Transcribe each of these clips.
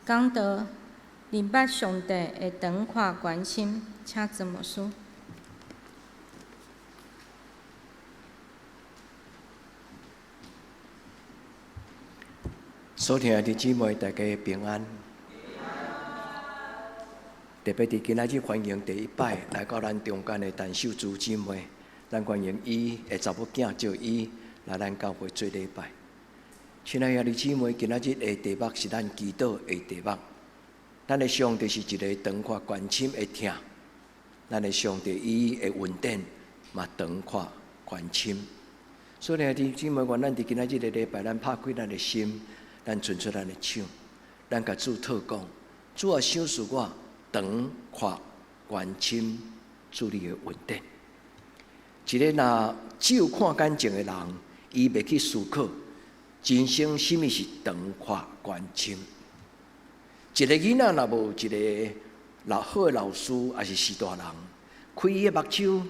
讲到明白上帝的长阔关心，请怎么说？所听的姊妹，大家平安。特别伫今仔日欢迎第一摆来到咱中间的陈秀珠姊妹，咱欢迎伊的查某囝叫伊来咱教会做礼拜。亲爱的姊妹，今仔日的题目是咱祈祷的题目。咱的上帝是一个长阔关心的听，咱的上帝伊的稳定嘛长阔关心。所以弟兄姊妹，愿咱伫今仔日的礼拜，咱拍开咱的心，咱伸出咱的手，咱甲主祷告，主啊，赏赐我长阔关心主你的稳定。一个若只有看感情的人，伊袂去思考人生什么是长阔关心。一个囡仔若无一个好的老师，还是士大人，开伊的目睭，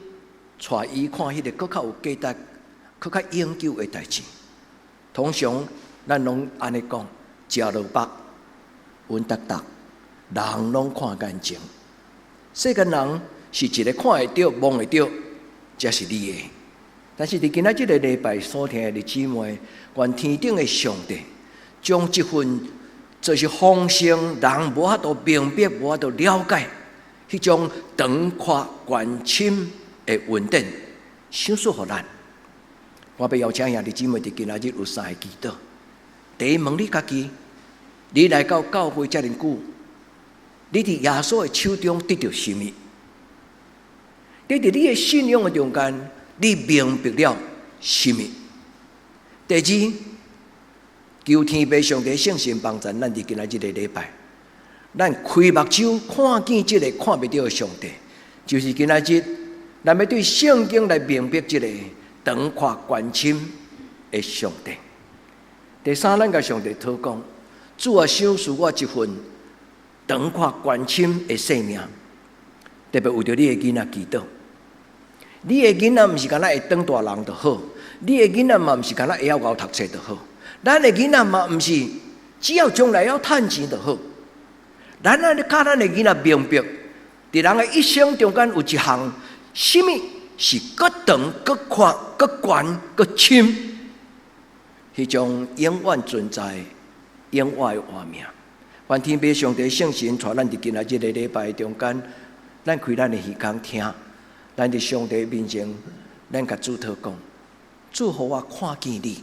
带伊看迄个更较有价值、更较永久的代志。通常咱拢安尼讲，食落腹，稳达达，人拢看感情。世间人是一个看会到、摸会到，才是你的。但是伫今仔日个礼拜所听的姊妹，愿天顶的上帝将这份就是丰盛，人无法度明白、无法度了解，迄种长阔关心的稳定，赏赐予咱。我要邀请兄弟姊妹伫今仔日有三个祈祷。第一，问你家己：你来到教会遮尔久，你伫耶稣的手中得到什么？你伫你的信仰的中间，你明白了什么？第二，求天父上帝圣神帮助咱伫今仔日的礼拜，咱开目睭看见这个看不到的上帝，就是今仔日咱要对圣经来明白这个长阔关心的上帝。第三，咱甲上帝祷告，主啊，赏赐我一份长阔关心的生命，特别为着你的囡仔祈祷。你的囡仔毋是干那会当大人就好，你的囡仔嘛毋是干那会晓熬读册就好，咱的囡仔嘛毋是只要将来要趁钱就好。咱啊，教咱的囡仔明白，伫人的一生中间有一项，什么是搁长、搁宽、搁悬、搁深。迄种永远存在、永远的活命，愿天父上帝圣神带咱伫今仔日个礼拜中间，咱开咱的耳孔听，咱伫上帝面前，咱甲主祷告，主互我看见你。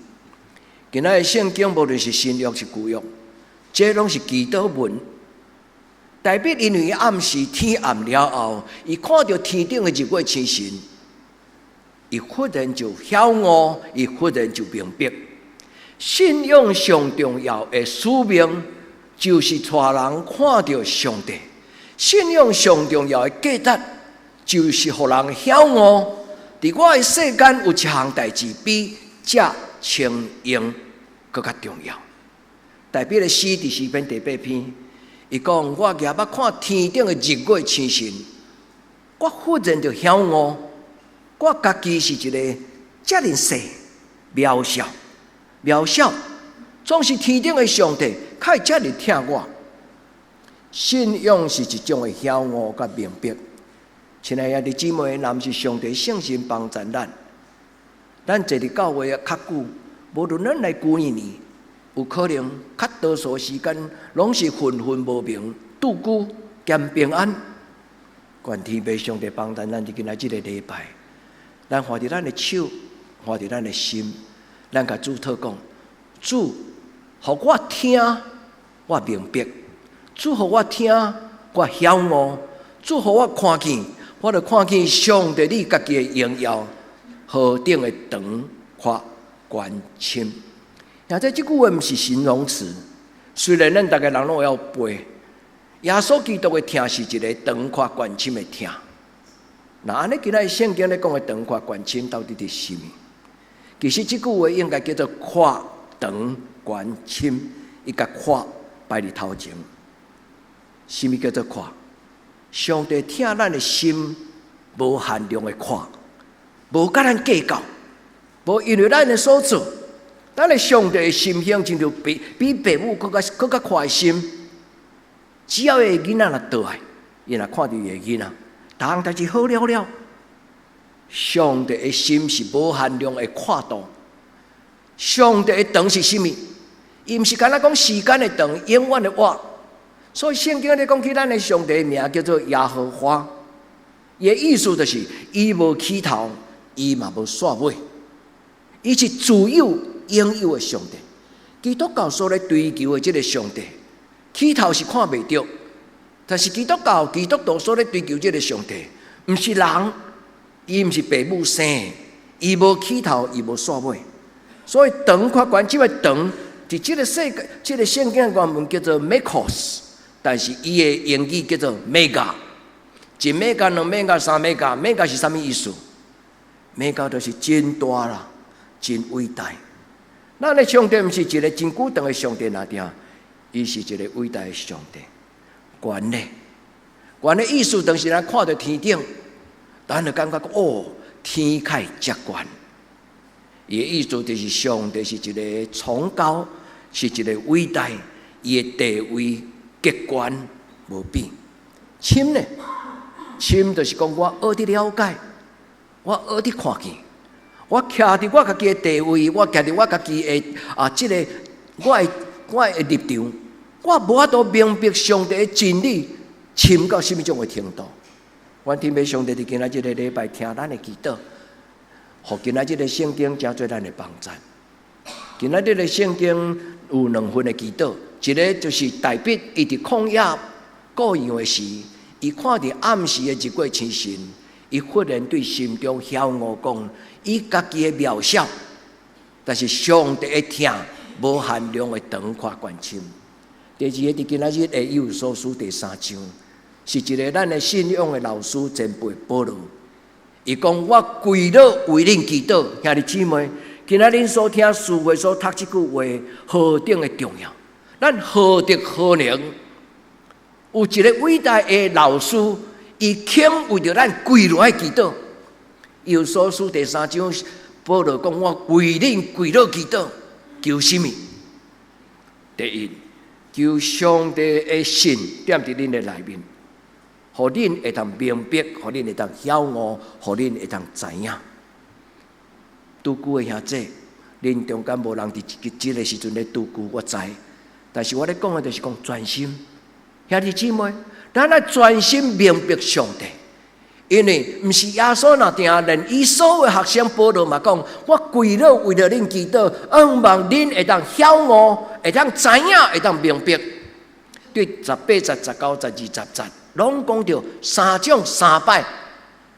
今仔日圣经无论是新约是旧约，这拢是祈祷文，代表因为暗时天暗了后，伊看到天顶的日月星辰，伊忽然就晓悟，伊忽然就明白。信仰上重要的使命，就是带人看到上帝；信仰上重要的价值，就是互人晓悟，伫我的世间有一项代志比这清英更较重要。代表的诗伫诗篇第8篇，伊讲：我举目看天顶的日月星辰，我忽然就晓悟，我家己是一个遮尔小渺小，总是天顶的上帝，较会遮尔听我。信仰是一种的晓悟甲明白。亲爱的姊妹，若毋是上帝圣神帮助咱坐伫教会较久，无论咱来几年，有可能较多数时间拢是浑浑无明、拄久兼平安。愿天父上帝帮助咱伫今仔日个礼拜，咱放伫咱的手，放伫咱的心。咱甲主祷告，主，互我听，我明白；主，互我听，我晓悟；主，互我看见，我就看见上帝你家己的荣耀，何等的长阔关心。现在这句话毋是形容词，虽然咱大家人拢要背，耶稣基督的听是一个长阔关心的听。那安尼，今仔圣经咧讲的长阔关心到底是什么？其实这句话应该叫做阔长关心，伊甲阔摆伫头前。什么叫做阔？上帝听咱的心无限量的阔，无甲咱计较，无因为咱的所做，咱的上帝的心胸亲像比父母更较宽心。只要伊个囡仔若倒来，伊若看到伊个囡仔，逐项代志好了了，上帝的心是无限量的跨度。上帝的长是甚物？伊毋是干那讲时间的长，永远的活。所以圣经咧讲起咱的上帝的名叫做耶和华，伊的意思就是伊无起头，伊嘛无煞尾，伊是自有永有的上帝。基督教所咧追求的这个上帝，起头是看袂到，但是基督徒所咧追求这个上帝，毋是人，伊毋是父母生的，伊无起头，伊无煞尾。所以长看关即个长，伫即个世界，即个圣经原文叫做 Makos， 但是伊的英语叫做 Mega， 一 Mega、两 Mega、三 Mega，Mega 是啥物意思 ？Mega 就是真大啦，真伟大。咱的上帝毋是一个真久长的上帝那定，伊是一个伟大的上帝。悬的，悬的意思就是咱看到天顶，咱就感觉哦，天开遮悬。伊的意思就是上帝是一个崇高，是一个伟大，伊的地位极悬无比。深呢？深就是讲我学得了解，我学得看见，我徛伫我家己的地位，我徛伫我家己的即个我的立场，我无法度明白上帝的真理，深到什么种的程度？阮天父上帝伫今仔日个礼拜听咱的祈祷。互今仔日个圣经真做咱的帮助。今仔日个圣经有两份的祈祷，一个就是大笔伊伫旷野各样的时，伊看到暗时的日过星辰，伊忽然对心中晓悟讲，伊家己的渺小，但是上帝的听无限量的长阔关心。第二个伫今仔日的以弗所书第3章，是一个咱的信仰的老师前辈保罗。伊讲：我跪倒为恁祈祷，兄弟姊妹，今仔恁所听词汇所读即句话，何等的重要！咱何德何能？有一个伟大的老师，伊肯为着咱跪落来祈祷。以弗所书第3章，保罗讲：我为恁跪倒祈祷，求什么？第一，求上帝的神踮伫恁的内面。互恁会当明白，互恁会当晓悟，互恁会当知影。拄久的兄弟，恁中间无人伫即个时阵咧拄久，我知。但是我咧讲的就是讲专心，兄弟姊妹，咱来专心明白上帝，因为毋是耶稣那定，连伊所有学生保罗嘛讲，我跪倒为了恁祈祷，希望恁会当晓悟，会当知影，会当明白。对18节、19节、20节。拢讲到3种3摆，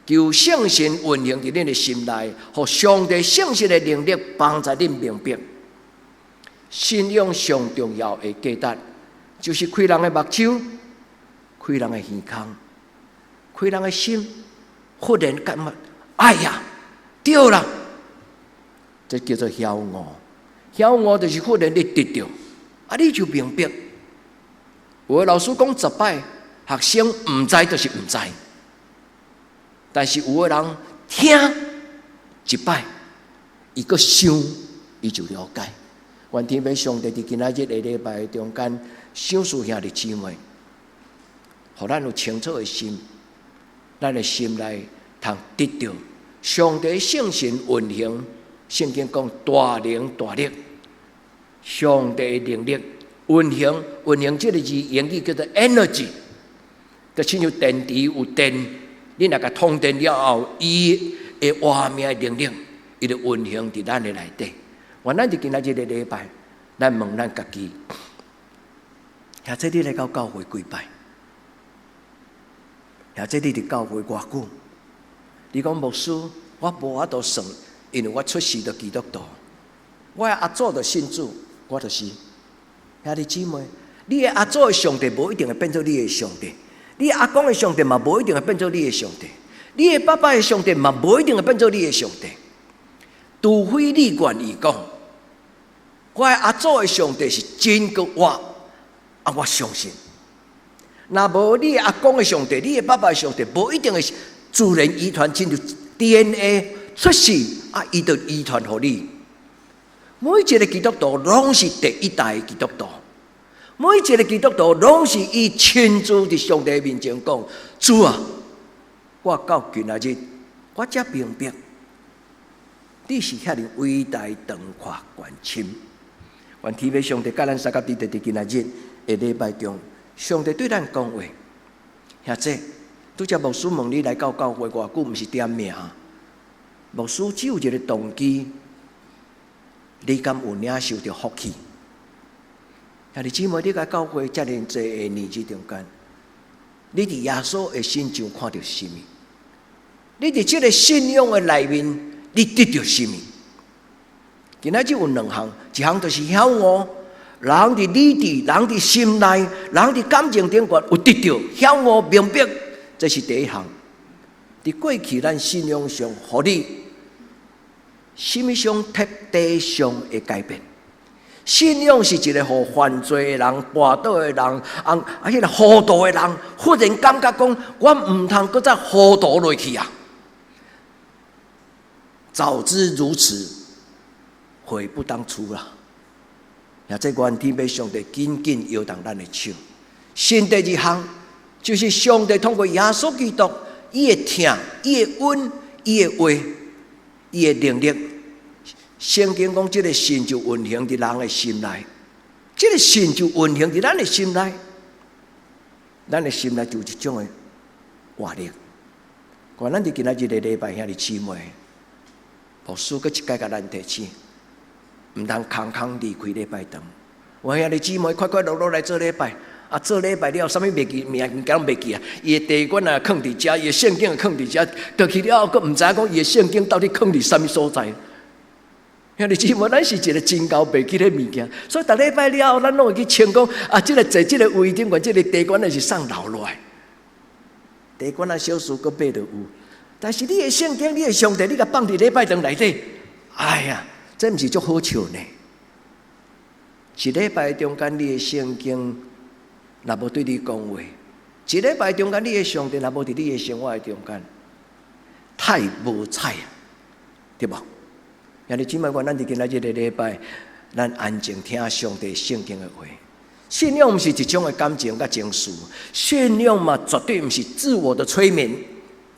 求圣神运行伫恁的心内，互上帝圣神的能力帮助恁明白。信仰上重要的价值，就是开人的目睭，开人的耳孔，开人的心，忽然感觉，哎呀，对啦，这叫做晓悟。晓悟就是忽然你得到，你就明白。有的老师讲10摆。学生毋知就是毋知，但是有的人听一摆，伊个想，伊就了解。愿天父上帝伫今仔日个礼拜中间，想述兄弟姊妹，互咱有清楚的心，咱的心内通得到上帝圣神运行。圣经讲大能大力，上帝的能力运行这个字英语叫做 energy。就亲像电池有电，你若甲通电了后，伊的活命的能力，伊就运行伫咱的内底。原咱伫今仔日的礼拜，咱问咱家己，或者你来到教会几摆？或者你伫教会偌久？你讲牧师，我无法度算，因为我出世就基督徒，我的阿祖就信主，我就是。兄弟姊妹，你的阿祖的上帝无一定会变做你的上帝。你阿公的上帝嘛，无一定会变做你的上帝；你的爸爸的上帝嘛，无一定会变做你的上帝。除非你愿意讲，我的阿祖的上帝是真个我相信。若无你的阿公的上帝，你的爸爸的上帝，无一定会自然遗传进入 DNA 出世伊就遗传互你。每一个基督徒拢是第一代的基督徒。每一个基督徒拢是伊亲自伫上帝面前讲：主啊，我到今仔日，我才明白，你是遐尼伟大、长阔、关深。愿天父上帝甲咱三甲伫第今仔日的礼拜中，上帝对咱讲话。兄弟，拄则牧师问你来到教会偌久，毋是点名？牧师只有一个动机，你敢有领受着福气？兄弟姊妹，你甲教会遮尔济个年纪中间，你伫耶稣的身上看到什么？你伫这个信仰的内面，你得到什么？今仔日有两项，一项就是晓悟，人伫理智，人伫心内，人伫感情顶悬有得到晓悟明白，这是第一项。伫过去咱信仰上，互你心理上特地上的改变。信仰是一个互犯罪的人、跋倒的人、迄个糊涂的人，忽然感觉讲，我毋通搁再糊涂落去啊！早知如此，悔不当初啦！也即愿天父上帝紧紧摇动咱的手。新第二项就是上帝通过耶稣基督，伊的疼、伊的恩、伊的话、伊的能力。圣经讲，这个神就运行伫人的心内，这个神就运行伫咱的心内，咱的心内就有一种的活力。看咱伫今仔日的礼拜，兄弟姊妹，牧师搁一届甲咱提醒，毋通空空离开礼拜堂。我兄弟姊妹快快乐乐来做礼拜，做礼拜了，啥物袂记名物件拢袂记啊！伊的地管啊，放伫遮，伊的圣经啊，放伫遮，倒去了后，佫毋知影讲伊的圣经到底放伫啥物所在。兄弟姊妹，咱是一个真够袂记的物件，所以逐礼拜了后，咱拢会去称讲即个坐即个位顶悬，即个地管啊是送留落来。地管啊小事佫买着有，但是你的圣经、你的上帝，你甲放伫礼拜堂内底，哎呀，这毋是足好笑呢。一礼拜中间，你的圣经若无对你讲话，一礼拜中间，你的上帝若无伫你的生活的中间，太无彩啊，对无？兄弟姊妹，咱伫今仔日的礼拜，咱安静听上帝圣经的话。信仰毋是一种的感情甲情绪，信仰嘛绝对毋是自我的催眠。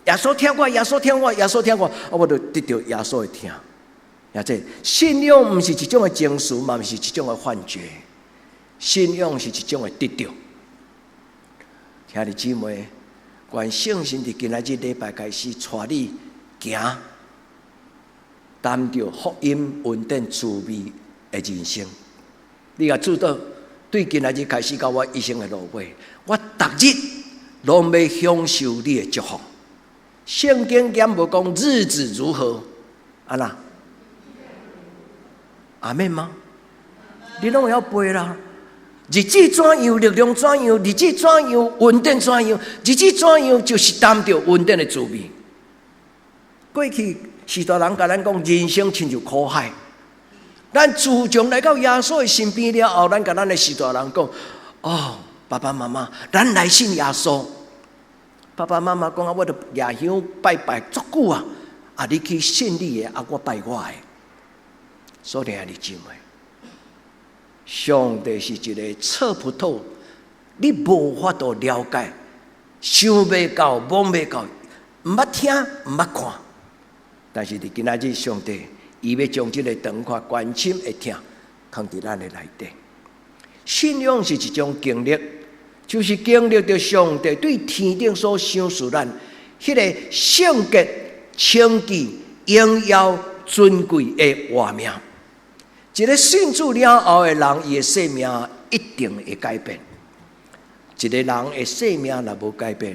耶稣听我，耶稣听我，耶稣听我，我就得到耶稣的听。也即信仰毋是一种的情绪，嘛毋是一种的幻觉。信仰是一种的得到。兄弟姊妹，愿圣神伫今仔日礼拜开始带你行。担着福音稳定滋味的人生，你也知道，对今仔日开始到我一生的路尾，我逐日拢要享受你的祝福。圣经讲无讲日子如何，啦，阿妹吗？你拢要背啦。日子怎样，力量怎样；日子怎样，稳定怎样；日子怎样，就是担着稳定的滋味。过去。许多人甲咱讲，人生亲像苦海。咱自从来到耶稣的身边了后，咱甲咱的许多人讲：哦，爸爸妈妈，咱来信耶稣。爸爸妈妈讲我着夜香拜拜足久啊！你去信你的，我拜我的。所以兄弟姊妹，上帝是一个测不透，你无法度了解，想袂到，摸袂到，毋捌听，毋捌看。但是伫今仔日，上帝伊要将这个长阔关心的听放伫咱的内底。信仰是一种经历，就是经历着上帝对天顶所赏赐咱迄个圣洁、清洁、荣耀、尊贵的画面。一个信主了后的人，伊的生命一定会改变。一个人的生命若无改变，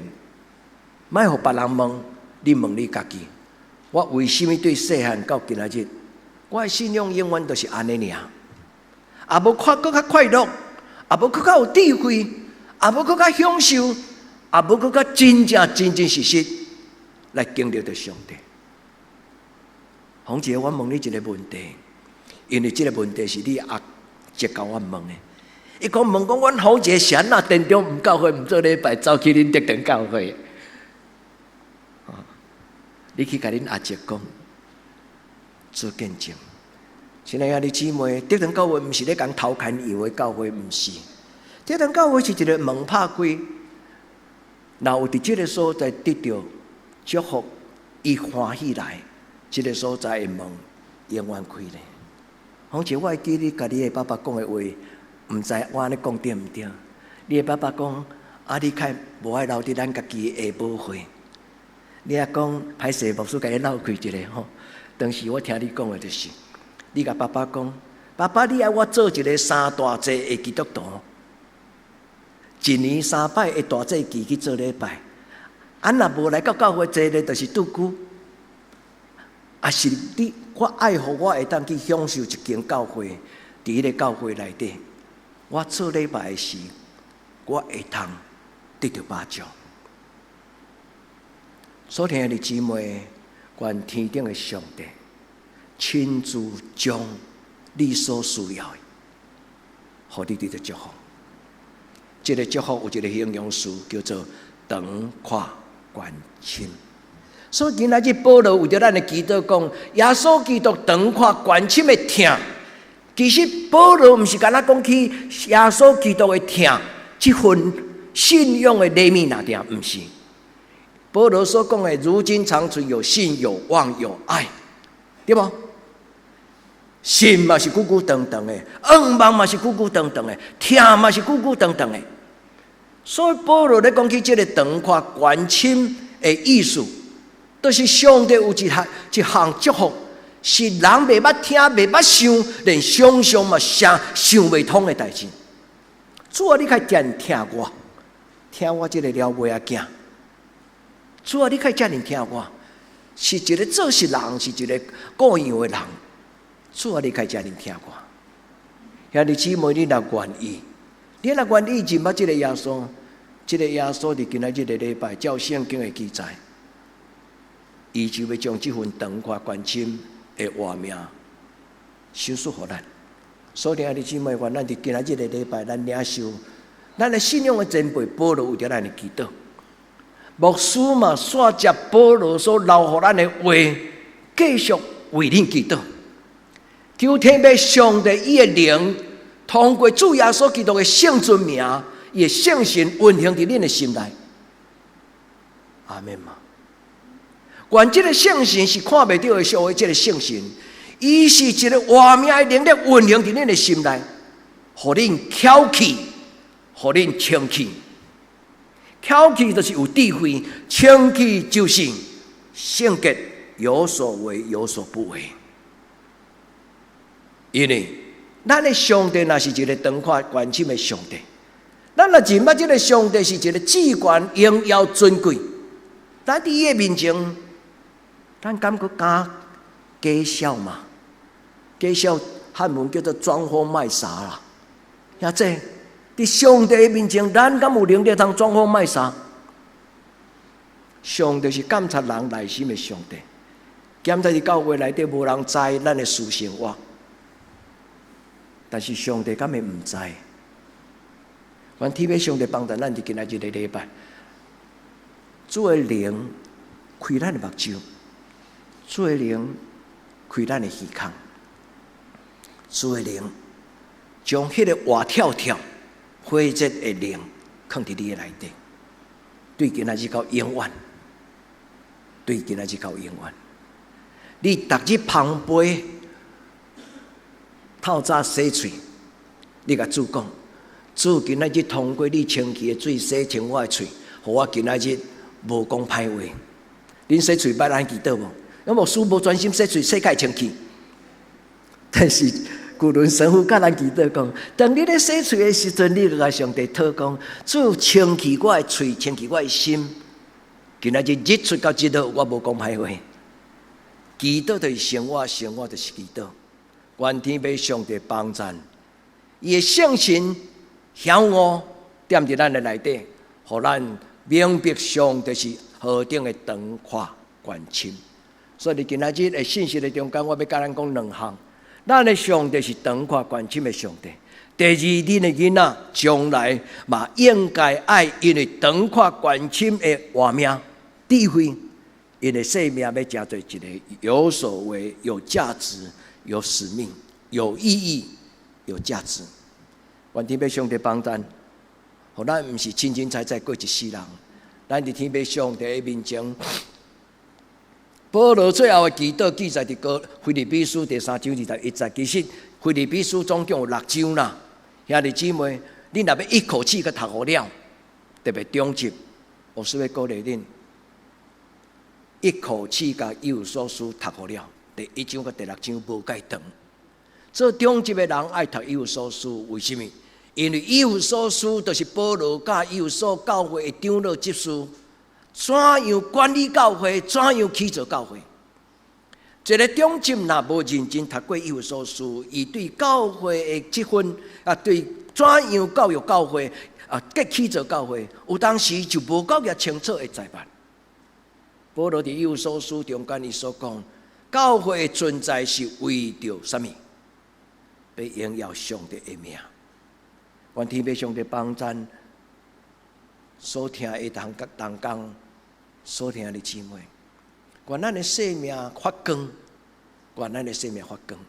莫互别人问，你问你家己。我为什么对细汉到今仔日，我的信仰永远都是安尼尔，也无看更较快乐，也无更较有智慧，也无更较享受，也无更较真正实来经历着上帝。洪姐，我问你一个问题，因为这个问题是你阿姐教我问的。伊讲问讲，阮洪姐是安那殿中毋教会，毋做礼拜，走去恁德堂教会。你去甲恁阿姐讲，做见证。亲爱的姊妹，德堂教会毋是咧讲头牵油的教会，毋是。这堂教会是一个门拍开，若有伫这个所在得到祝福，伊欢喜来，这个所在的门永远开咧。况且我会记你甲你的爸爸讲的话，毋知我安尼讲对毋对？你的爸爸讲，你较无爱留伫咱家己的下晡会。你也讲歹势，牧师甲你闹开一个吼。当时我听你讲的就是，你甲爸爸讲，爸爸你爱我做一个三大节的基督徒，一年3摆的大祭期去做礼拜。若无来到教会坐咧，就是拄久。是你，我爱互我会当去享受一间教会，伫迄个教会内底，我做礼拜的时，我会通得到帮助。所听的姊妹，愿天顶的上帝亲自将你所需要的，互你得到祝福。这个祝福有一个形容词叫做长阔关心。所以今仔日保罗为着咱的祈祷讲，耶稣基督长阔关心的疼。其实保罗毋是干那讲起耶稣基督的疼，这份信仰的里面那点毋是。保罗所讲的，如今长存有信、有望、有爱，对不？信嘛是久久长长的，望嘛是久久长长的，疼嘛是久久长长的。所以保罗咧讲起这个长阔关心的意思，就是上帝有一项祝福，是人袂捌听、袂捌想，连想象嘛想袂通的代志。主啊，你较遮尔听我，听我这个了尾仔囝。主啊，你较遮尔听我，是一个做事人，是一个各样的人。主啊，你较遮尔听我。兄弟姊妹，你若愿意，你若愿意认捌这个耶稣，这个耶稣伫今仔日的礼拜，照圣经的记载，伊就要将这份长阔关心的画面显示给咱。所以，兄弟姊妹，愿咱伫今仔日的礼拜，咱领受咱的信仰的前辈保罗为着咱的祈祷。牧师嘛，煞接保罗所留予咱的话，继续为恁祈祷。求天父上帝伊的灵，通过主耶稣基督的圣尊名，伊的圣神运行伫恁的心内。阿门嘛。愿这个圣神是看袂到的所谓这个圣神，伊是一个活命的能力运行伫恁的心内，互恁巧气，互恁清气。巧气就是有智慧，清气就是圣洁，有所为有所不为。因为咱的上帝若是一个长阔关心的上帝，咱若认捌这个上帝是一个至权荣耀尊贵，咱伫伊的面前，咱敢搁假笑嘛？假笑汉文叫做装疯卖傻啦，也这。伫上帝的面前，咱敢有能力通装疯卖傻？上帝是监察人内心的上帝，检查伫教会内底无人知咱的私生活，但是上帝敢会毋知？愿天父上帝帮助咱伫今仔日的礼拜，主的灵开咱的目睭，主的灵开咱的耳孔，主的灵将迄个活跳跳。火热的灵放伫你的内底，对今仔日到永远，对今仔日到永远。你逐日旁背，透早洗喙，你甲主讲，主今仔日通过你清气的水洗清我的喙，互我今仔日无讲歹话。恁洗喙捌咱祈祷无？因为师无专心洗喙，洗解清气，但是。古伦神父甲咱祈祷讲，当你咧洗喙的时阵，你就甲上帝祷讲，主清气我的喙，清气我的心。今仔日日出到日落，我无讲歹话。祈祷就是生活，生活就是祈祷。愿天父上帝帮助，伊的圣神晓悟踮伫咱的内底，互咱明白上帝是何等的长阔关心。所以今仔日的信息的中间，我要甲咱讲两项。咱的上帝是长阔关心的上帝。第二，恁的囡仔将来嘛应该爱因为长阔关心的活命智慧，因的生命要加做一个有所为、有价值、有使命、有意义、有价值。愿天父上帝帮助，互咱毋是清清彩彩过一世人。咱伫天父上帝的面前，保罗最后的祈祷记载伫腓立比书第3章21节。其实腓立比书总共有6章啦，兄弟姊妹，恁若要一口气去读好了，特别中级，我是要鼓励恁一口气甲以弗所书读好了。第1章甲第6章无介长。做中级的人爱读以弗所书，为什么？因为以弗所书就是保罗甲以弗所教会的长老执事，怎样管理教会，怎样起造教会。一个中级若无认真读过以弗所书，伊对教会的积分对怎样教育教会结起造教会，有当时就无够个清楚的在办。保罗伫以弗所书中间伊所讲，教会的存在是为着什么？要荣耀上帝的名。愿天父上帝帮咱所听的同工所听的姊妹，愿咱的生命发光，愿咱的生命发光，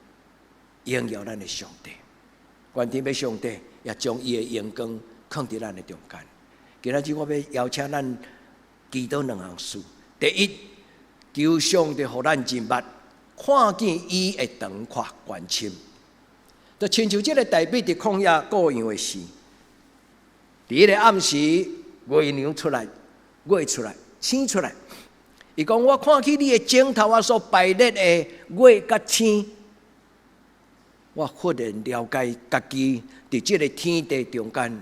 荣耀咱的上帝。愿天父上帝也将伊的阳光放伫咱的中间。今仔日我要邀请咱祈祷2项事：第一，求上帝互咱人捌看见伊的长阔关心。就亲像这个大卫伫旷野过样的事，伫迄个暗时，月亮出来，月出来，星出来。伊讲：我看起你的镜头所排列的月甲星，我忽然了解家己伫这个天地中间，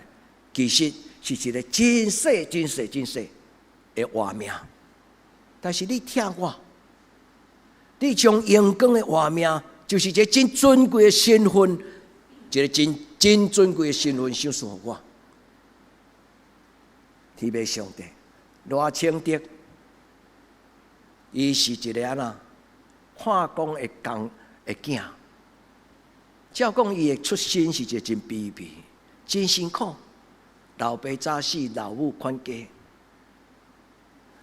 其实是一个真细、真细、真细的画面。但是你听我，你将阳光的画面。就是一个真尊贵的身份，一个真尊贵的身份，想诉我，天父上帝，偌清德，伊是一个安那看光的囝。照讲伊的出身是一个真卑微、真辛苦，老爸早死，老母款家。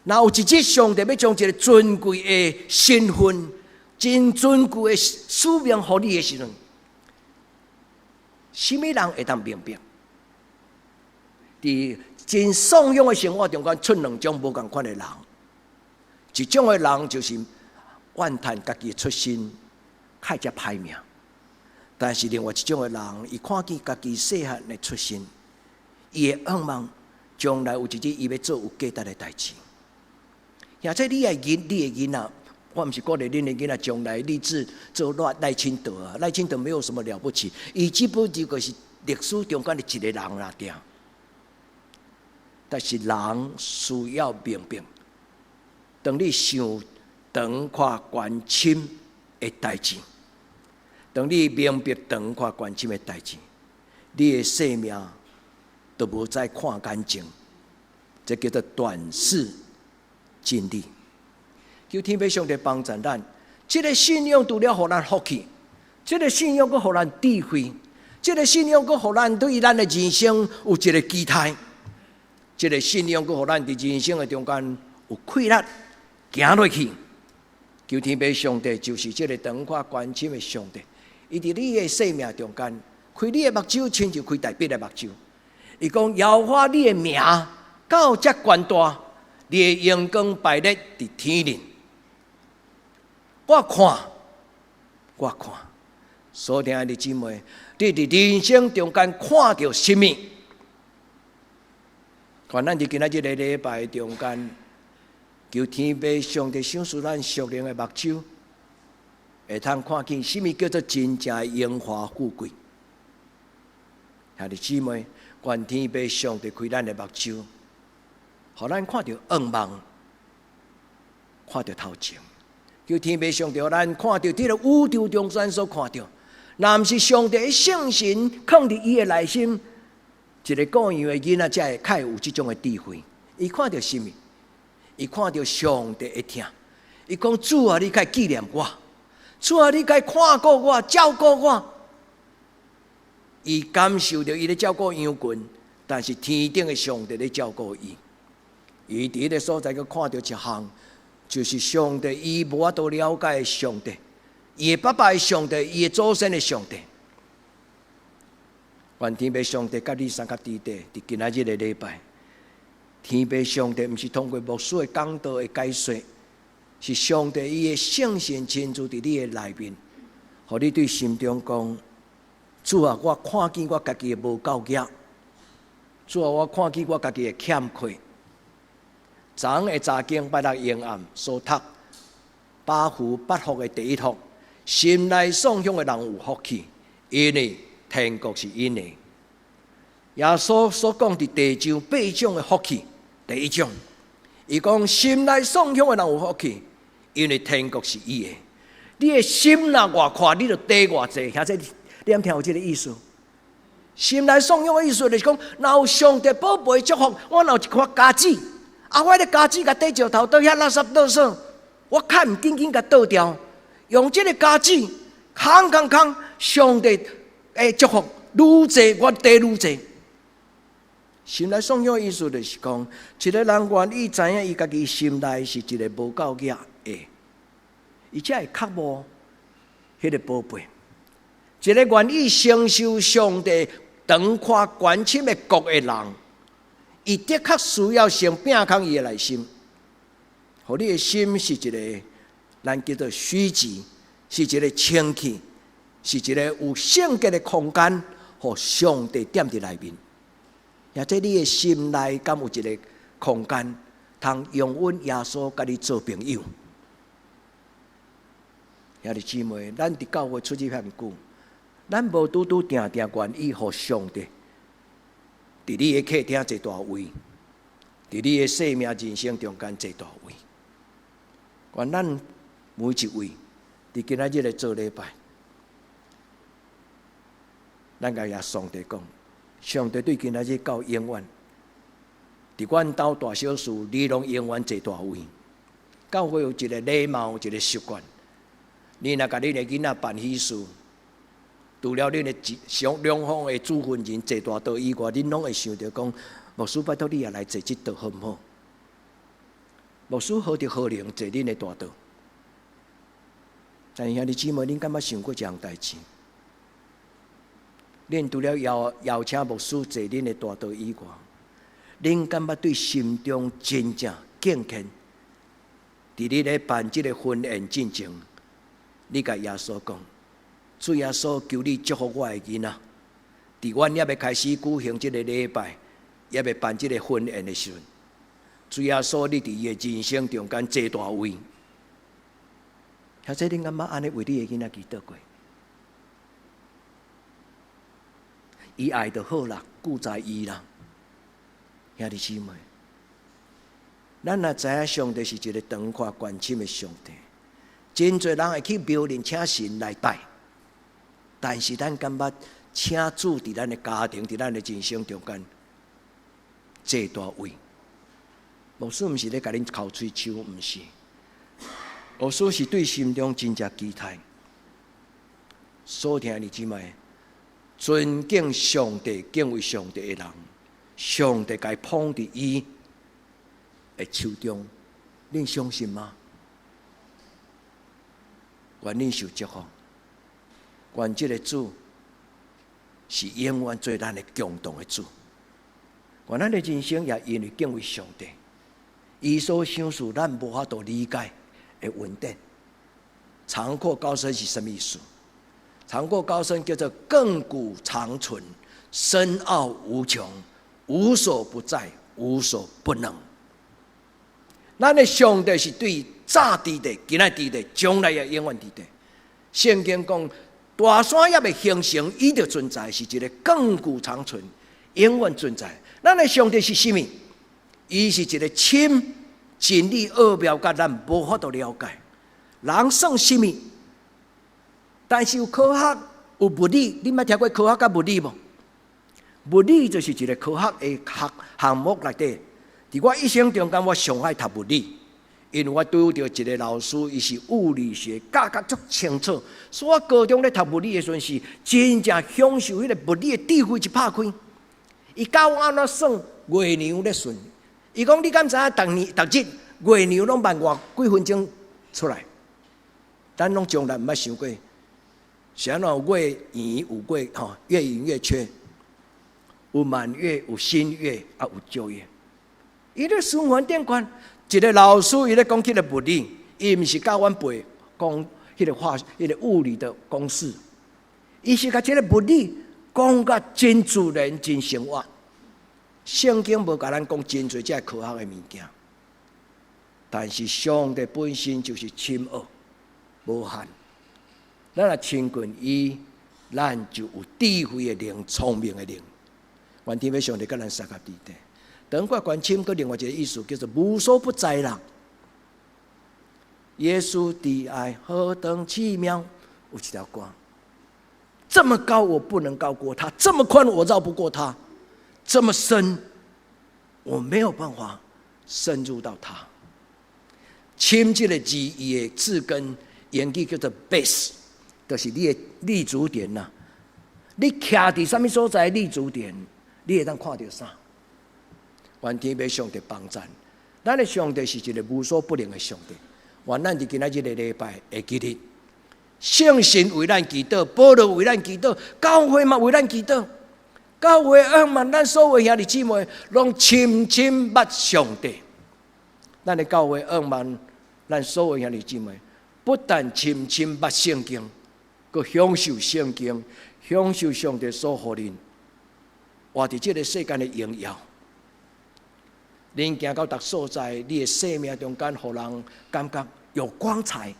然后有一日上帝要将一个尊贵的身份。真尊贵的使命予你的时阵，什么人会当明白？伫真丧仰的生活中间，出2种无同款的人。一种的人就是怨叹家己的出身太只歹命，但是另外一种的人，伊看见家己细汉的出身，伊会盼望将来有一日伊要做有价值的代志。或者你的囡仔。我毋是鼓励恁的囡仔将来立志做赖清德啊！赖清德没有什么了不起，伊只不过就是历史中间的一个人啦，对。但是人需要明白，当你想长阔关心的代志，当你明白长阔关心的代志，你的生命就无再看眼睛，这叫做短视尽力。求天父上帝帮助咱，这个信仰除了互咱福气，这个信仰阁互咱智慧，这个信仰阁互咱对咱的人生有一个期待，这个信仰阁互咱伫人生的中间有气力行落去。求天父上帝就是这个长阔关心的上帝，伊伫你的生命中间开你的目睭，亲像开大笔的目睭。伊讲摇花你的名到这悬大，你的阳光摆列伫天顶。我看，所听的姊妹，你伫人生中间看到什么？愿咱伫今仔日个礼拜中间，求天父上帝赏赐咱属灵的目睭，会通看见什么叫做真正的荣华富贵。兄弟姊妹，愿天父上帝开咱的目睭，互咱看到愿望，看到头前。求天父上帝，让咱看到这个宇宙中咱所看到，若不是上帝的圣神放伫伊的内心，一个各样的囡仔才会较有这种的智慧。伊看到什么？伊看到上帝的听。伊讲：主啊，你该纪念我；主啊，你该看顾我、照顾我。伊感受到伊咧照顾羊群，但是天顶的上帝咧照顾伊。伊伫迄个所在，佮看到一项。就是上帝，伊无法度了解的上帝，伊的爸爸的上帝，伊的祖先的上帝。愿天父上帝甲你三甲地底，伫今仔日的礼拜，天父上帝毋是通过牧师的讲道的解说，是上帝伊的圣神亲自伫你的内面，互你对心中讲：主啊，我看见我家己的无够格；主啊，我看见我家己的欠缺。昨的早经拜六阴暗所读八福八福的第一福，心内颂享的人有福气，因为天国是因的。耶稣所讲的第2章8种的福气，第一种，伊讲心内颂享的人有福气，因为天国是伊的。你的心若偌宽，你就地偌济。兄弟，你有听有这个意思？心内颂享的意思就是讲，若有上帝宝贝祝福，我若有一块家子。我的家子甲地石头倒遐垃圾倒扫，我看唔紧紧甲倒掉，用这个家子空，上帝的祝福愈济，我地愈济。心内颂享的意思就是讲，一个人愿意知影伊家己心内是一个无够格的，伊才会较无迄个宝贝。一个愿意承受上帝长宽关深的国的人。伊的确需要先摒空伊的内心，互你的心是一个咱叫做虚质，是一个清气，是一个有圣洁的空间，互上帝踮伫内面。也即你的心内敢有一个空间，通容允耶稣甲你做朋友。兄弟姊妹，咱伫教会出去遐久，咱无拄定愿意互上帝。伫你的客厅坐大位，伫你的生命人生中间坐大位。愿咱每一位伫今仔日的做礼拜，咱甲上帝讲，上帝对今仔日到永远，伫阮兜大小事，你拢永远坐大位。教会有一个礼貌，一个习惯，你若甲恁的囡仔办喜事。除了恁的两方的主婚人坐大道以外，恁拢会想着讲，牧师拜托你也来坐这道好唔好？牧师好着好灵坐恁的大道。但是兄弟姊妹，恁敢捌想过这样代志？恁除了邀请牧师坐恁的大道以外，恁敢捌对心中真正敬虔？伫你咧办这个婚宴进前，你甲耶稣讲。主耶稣求你祝福我的囡仔，伫阮还要开始举行这个礼拜，还要办这个婚宴的时阵，主耶稣你伫伊的人生中间坐大位。或者恁敢捌安尼为你的囡仔祈祷过？伊爱就好啦，顾在伊啦。兄弟姊妹，咱若知影上帝是一个长宽关深的上帝，真侪人会去庙里请神来拜。但是咱敢捌请主伫咱的家庭、伫咱的人生中间坐大位？牧师毋是咧甲恁口吹手，毋是。牧师是对心中真正期待。所听你姊妹，尊敬上帝、敬畏上帝的人，上帝该捧伫伊的手中，恁相信吗？愿恁受祝福。愿这个主是永远做咱的共同的主。愿咱的人生也因为敬畏上帝，伊所想事咱无法度理解的稳定。长阔高深是什么意思？长阔高深叫做亘古长存，深奥无穷，无所不在，无所不能。咱的上帝是对早伫的、今仔伫的、将来也永远伫的。圣经讲。大山也未形成，伊就存在，是一个亘古长存、永远存在。咱的上帝是什么？伊是一个深真理奥妙，甲咱无法度了解。人算什么？但是有科学，有物理。你捌听过科学甲物理无？物理就是一个科学的项目内底。伫我一生中间，我上爱读物理。因为我拄到一个老师，伊是物理学教甲足清楚，所以我高中咧读物理的时阵是真正享受迄个物理的智慧一拍开。伊教我安怎算月亮咧顺，伊讲你敢知影逐日月亮拢慢偌几分钟出来？咱拢从来毋捌想过，是安怎有月圆有月圆月缺？有满月，有新月，也有旧月。伊咧循环电管，一个老师伊咧讲起个物理，伊毋是教阮背讲迄个物理的公式，伊是甲即个物理讲甲真自然、真生活。圣经无甲咱讲真侪遮科学的物件，但是上帝本身就是深奥、无限。咱若亲近伊，咱就有智慧的灵、聪明的灵。愿天父上帝甲咱三合伫地。等过关心，佮另外一个意思叫做无所不在啦。耶稣的爱何等奇妙！有一条歌，这么高我不能高过他，这么宽我绕不过他，这么深我没有办法深入到他。深这个字，伊的字根原语叫做 base， 就是你的立足点呐。你徛伫什么所在立足点，你会当看到啥？愿天父上帝帮咱，咱的上帝是一个无所不能的上帝。愿咱伫今仔日的礼拜会记得，圣神为咱祈祷，保罗为咱祈祷，教会嘛为咱祈祷。教会仰望咱所有兄弟姊妹，拢深深捌上帝。咱的教会仰望咱所有兄弟姊妹，不但深深捌圣经，佮享受圣经，享受上帝所予恁活伫这个世间的荣耀。恁行到逐所在，你的生命中间，互人感觉有光彩。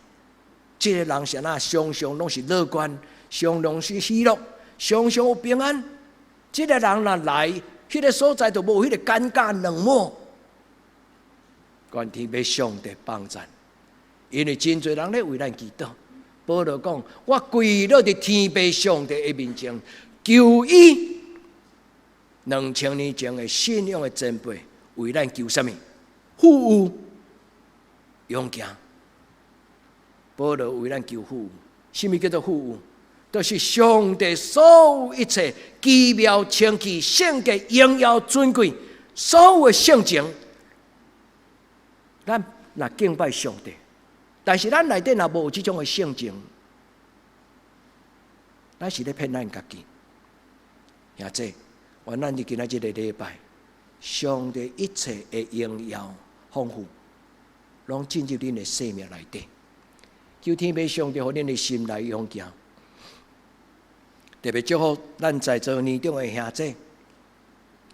这个人是那常常拢是乐观，常常是喜乐，常常有平安。这个人若来，迄个所在就无迄个尴尬冷漠。愿天父上帝帮咱，因为真侪人咧为咱祈祷。保罗讲：“我跪落伫天父上帝的面前，求伊2000年前的信仰的前辈。”为咱求什么？富裕、勇敢。保罗为咱求富裕。什么叫做富裕？就是上帝所有一切奇妙、清奇、圣洁、荣耀、尊贵，所有的圣情。咱若敬拜上帝，但是咱内底若无有这种的圣情，咱是咧骗咱家己。兄弟，愿咱伫今仔日的礼拜。上帝一切的荣耀丰富，拢进入恁的生命内底。求天父上帝，互恁的心来勇敢。特别祝福咱在座年长的兄弟，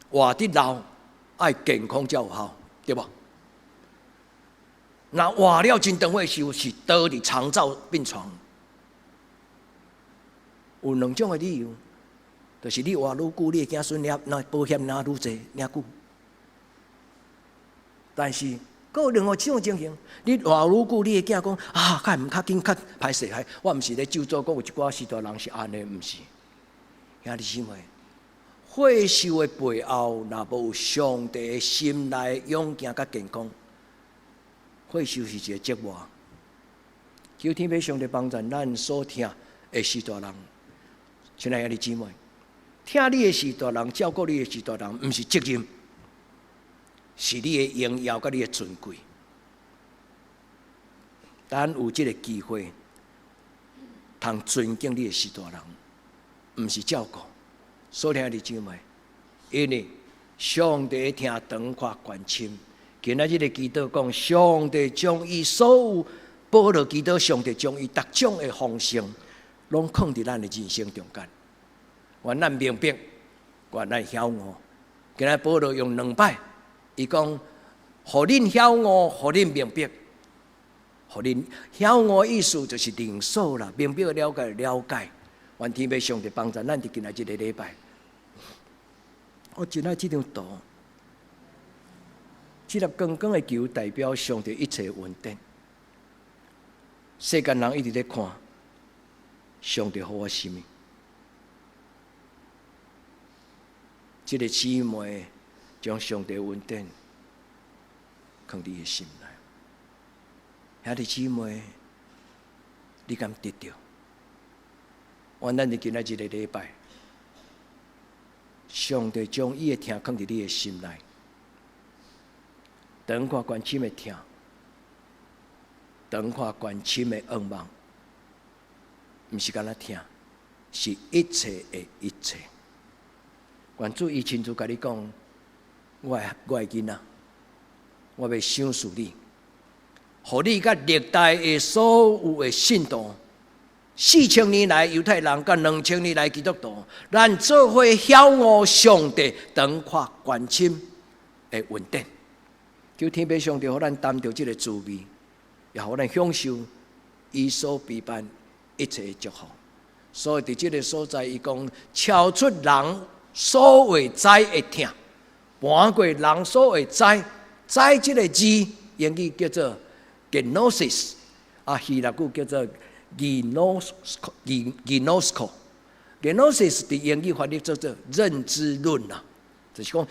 活得老爱健康才有效，对无？那活了真长的时候，是倒伫长照病床。有两种的理由。就是你活愈久，你的子孙领保险领愈济领久。但是，佫有另外一种情形，你活愈久，你的囝讲较唔较紧较歹势害，我毋是咧咒诅，讲有一寡许多人是安尼，毋是。兄弟姊妹，惠寿的背后，若无有上帝的心内勇敢甲健康，惠寿是一个折磨。求天父上帝帮助咱所听的许多人，亲爱的兄弟姊妹。听你的许多人，照顾你的许多人，毋是责任，是你的荣耀甲你的尊贵。咱有这个机会，通尊敬你的许多人，毋是照顾。所听的姊妹，因为上帝听长看关心。今仔日的祈祷讲，上帝将伊所有保罗祈祷，上帝将伊各种的丰盛，拢放伫咱的人生中间。愿咱明白，愿咱晓悟。今日保罗用2摆，伊讲，互恁晓悟，互恁明白，互恁晓悟意思就是领受啦，明白了解了解。愿天父上帝帮助咱伫今仔日的礼拜。我真爱这张图，这粒光光的球代表上帝一切稳定。世间人一直在看，上帝予我什么？这个姊妹将上帝稳定放伫伊心内，兄弟姊妹，你敢得到？愿咱伫今仔日的礼拜，上帝将伊的听放伫你的心内，当看关心的听，当看关心的仰望，毋是干那听，是一切的一切。愿主伊亲自甲你讲，我的囡仔，我要赏赐你，互你甲历代的所有的信徒，4000年来犹太人甲2000年来基督徒，咱做伙晓悟上帝长阔关心的恩典。求天父上帝，互咱担着这个滋味，也互咱享受伊所陪伴一切的祝福。所以伫这个所在，伊讲超出人所会知的痛，搬过人所会知这个字，英语叫做 gnosis， 希腊语叫做 gnosko。gnosis 伫英语翻译做做认知论啦，就是讲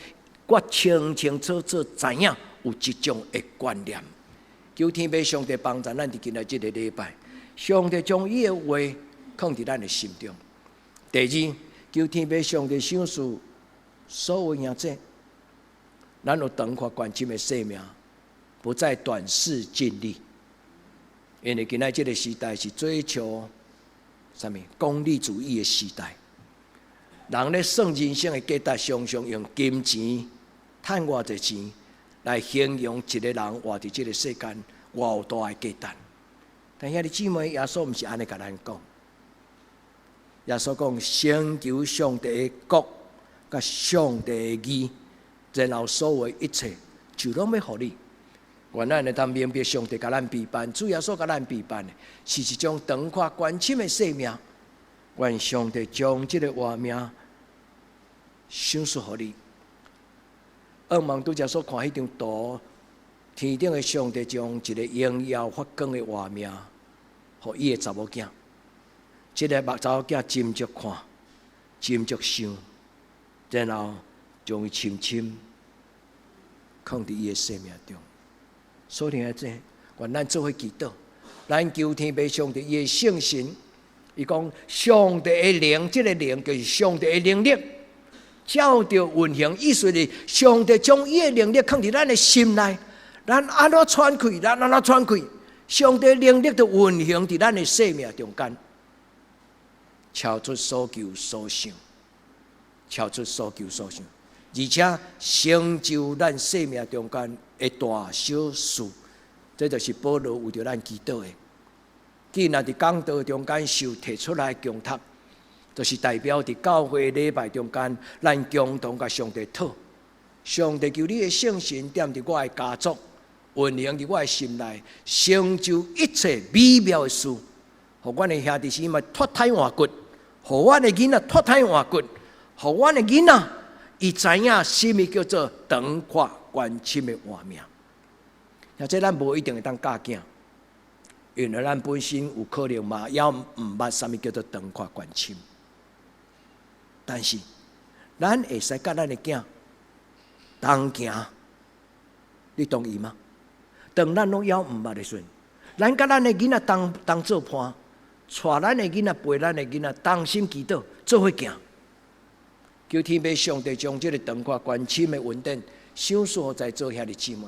我清清楚楚知影有一种的观念。求天父上帝帮助咱伫今仔这个礼拜，上帝将伊的话放伫咱的心中。第二，求天父上帝赏赐所有兄弟，咱有长阔关心的生命，不再短视尽力。因为今仔这个时代是追求什么功利主义的时代，人咧算人生的价值，常常用金钱赚偌济钱来形容一个人活伫这个世间偌有大的价值。但兄弟姊妹，耶稣毋是安尼甲咱讲。耶稣讲：先求上帝的国，甲上帝的义，然后所有一切就拢要互你。愿咱会当明白上帝甲咱陪伴，主耶稣甲咱陪伴的，是一种长阔关心的生命。愿上帝将这个活命赏赐互你。噩梦拄则所看迄张图，天顶的上帝将一个荣耀发光的画面，互伊的查某囝。这个查某囝斟酌看，斟酌想，然后将伊深深放伫伊的生命中。所以啊，这愿咱做伙祈祷，咱求天父上帝伊的圣神。伊讲上帝的灵，这个灵就是上帝的能力。照着运行，意思是上帝将伊的能力放伫咱的心内，咱安怎喘气，咱安怎喘气。上帝的能力就运行伫咱的生命中间，超出所求所想，超出所求所想，而且成就咱生命中间的大小事。这就是保罗为着咱祈祷的。既然伫讲道中间受提出来供读，就是代表伫教会礼拜中间，咱共同甲上帝讨。上帝求你的圣神踮伫我的家族，运行伫我的心内，成就一切美妙的事，互阮的兄弟姊妹脱胎换骨，互阮的囡仔脱胎换骨，互阮的囡仔伊知影什么叫做长阔关心的画面。或者咱无一定会当教囝。因为咱本身有可能嘛，也毋捌什么叫做长阔关心，但是咱会使甲咱的囝同行，你同意吗？当咱拢也毋捌的时阵，咱甲咱的囡仔同做伴，带咱的囡仔陪咱的囡仔，同心祈祷，做伙行。求天父上帝将这个长阔关心的恩典赏赐互在座兄弟姊妹，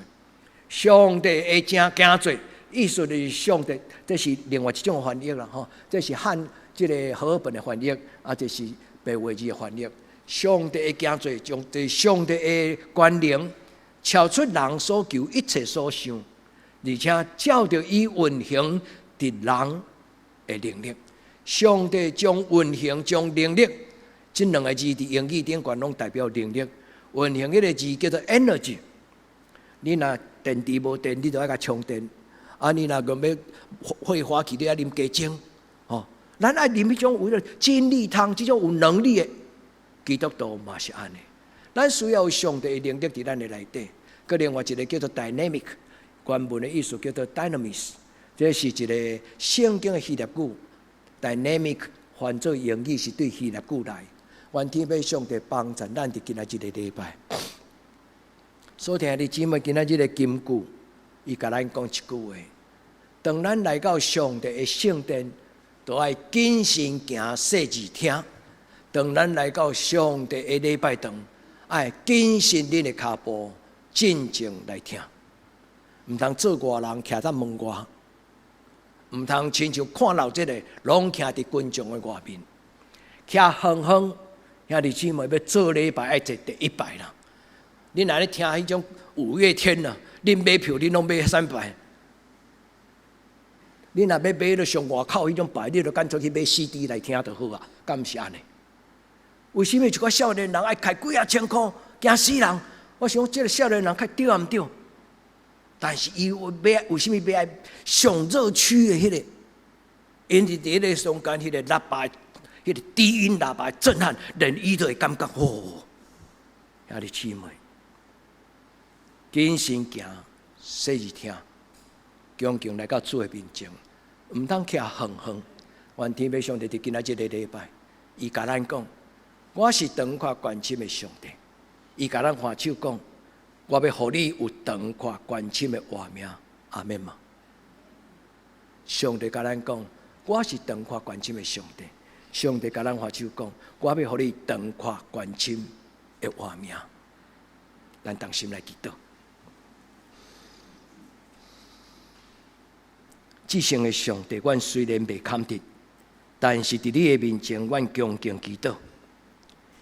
上帝会真惊做。意思就是上帝，这是另外一种翻译啦，吼，这是汉这个和合本的翻译，这是白话字的翻译。上帝的惊罪，将对上帝的权能超出人所求一切所想，而且照着伊运行伫人的能力。上帝将运行将能力，这两个字伫英语顶管拢代表能力。运行迄个字叫做 energy。你若电池无电，你就要甲充电。你若讲要火花去，你要啉加精，咱爱啉迄种为了精力汤，这种有能力的基督徒嘛是安尼。咱需要有上帝的能力伫咱的内底。佮另外一个叫做 dynamic， 原文的意思叫做 dynamis， 这是一个圣经的希腊语 ，dynamic 翻做英语是对希腊语来。愿天父上帝帮助咱伫今仔日个礼拜。所听的姊妹，今仔日个金句，伊甲咱讲一句话。当咱来到上帝的圣殿，都要谨慎行细字听；当咱来到上帝的礼拜堂，爱谨慎恁的脚步，静静来听。唔通做外人徛在门外，唔通亲像看老这个，拢徛伫群众的外面，徛远远，兄弟姊妹要做礼拜，爱坐第一排啦。恁若咧听迄种五月天啊，恁买票恁拢买3排。恁若要买咧上外口迄种排，你就干脆去买 CD 来听就好啊，敢毋是安尼？为什么一个少年人爱开几啊千箍，惊死人？我想这个少年人较对啊毋对？但是伊为什么要爱上热区的迄个？因伫伫咧中间迄个喇叭，迄个低音喇叭震撼，连伊都会感觉哦，兄弟姊妹，谨慎行，细日听，恭敬来到主的面前，毋通徛远远。愿天父上帝伫今仔日个礼拜，伊甲咱讲。我是长阔关心的上帝，伊甲咱还手讲，我要互你有长阔关心的活命，阿免嘛。上帝甲咱讲，我是长阔关心的上帝，上帝甲咱还手讲，我要互你长阔关心的活命。咱同心来祈祷。至圣的上帝，阮虽然未堪得，但是伫你的面前，阮恭敬祈祷。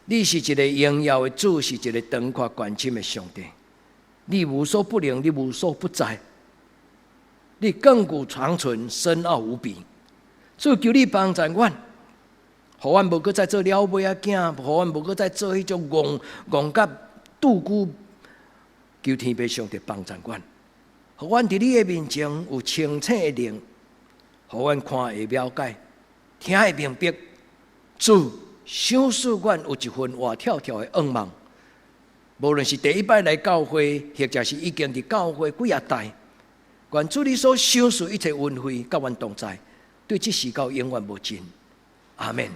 你是一个荣耀的主，是一个长阔关心的上帝。你无所不能，你无所不在，你亘古长存，深奥无比。主求你帮助阮，互阮无搁再做了尾仔囝，互阮无搁再做迄种戆甲杜姑。求天父上帝帮助阮，互阮伫你的面前有清醒的灵，互阮看会了解，听会明白。主。想使阮有一份活跳跳的愿望，无论是第一摆来教会，或者是已经伫教会几啊代，愿主你所想使一切恩惠，甲阮同在，对这事到永远无尽。阿免。